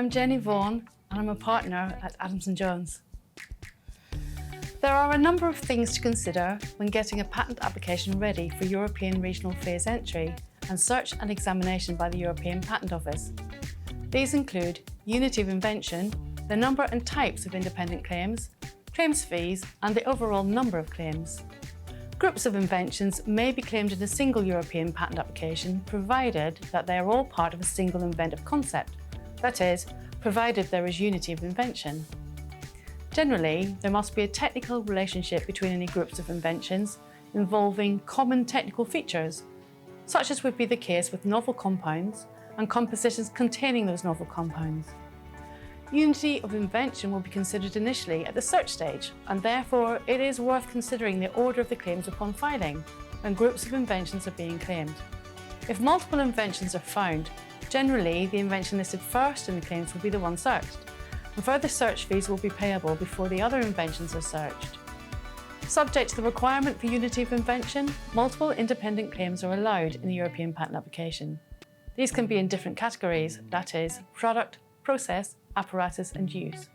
I'm Jenny Vaughan and I'm a partner at Adamson Jones. There are a number of things to consider when getting a patent application ready for European regional phase entry and search and examination by the European Patent Office. These include unity of invention, the number and types of independent claims, claims fees, and the overall number of claims. Groups of inventions may be claimed in a single European patent application, provided that they are all part of a single inventive concept, that is, provided there is unity of invention. Generally, there must be a technical relationship between any groups of inventions involving common technical features, such as would be the case with novel compounds and compositions containing those novel compounds. Unity of invention will be considered initially at the search stage, and therefore it is worth considering the order of the claims upon filing when groups of inventions are being claimed. If multiple inventions are found, generally the invention listed first in the claims will be the one searched, and further search fees will be payable before the other inventions are searched. Subject to the requirement for unity of invention, multiple independent claims are allowed in the European patent application. These can be in different categories, that is, product, process, apparatus and use.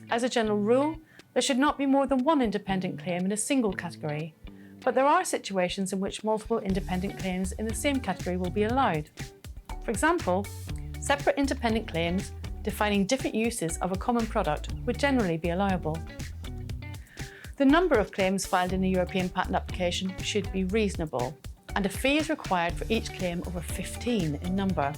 As a general rule, there should not be more than one independent claim in a single category, but there are situations in which multiple independent claims in the same category will be allowed. For example, separate independent claims defining different uses of a common product would generally be allowable. The number of claims filed in a European patent application should be reasonable, and a fee is required for each claim over 15 in number.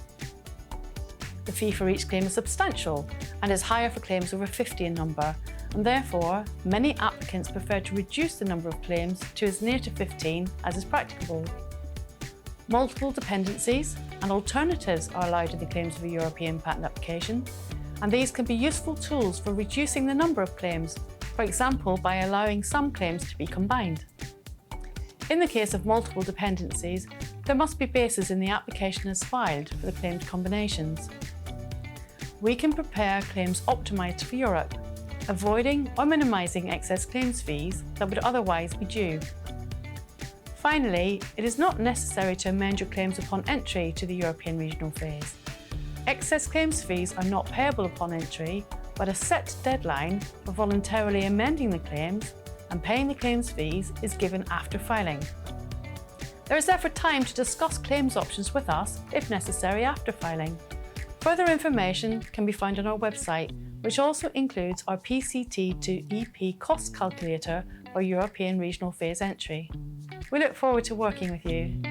The fee for each claim is substantial and is higher for claims over 50 in number, and therefore many applicants prefer to reduce the number of claims to as near to 15 as is practicable. Multiple dependencies and alternatives are allowed in the claims of a European patent application, and these can be useful tools for reducing the number of claims, for example by allowing some claims to be combined. In the case of multiple dependencies, there must be bases in the application as filed for the claimed combinations. We can prepare claims optimised for Europe, avoiding or minimising excess claims fees that would otherwise be due. Finally, it is not necessary to amend your claims upon entry to the European regional phase. Excess claims fees are not payable upon entry, but a set deadline for voluntarily amending the claims and paying the claims fees is given after filing. There is therefore time to discuss claims options with us, if necessary, after filing. Further information can be found on our website, which also includes our PCT to EP cost calculator for European regional phase entry. We look forward to working with you.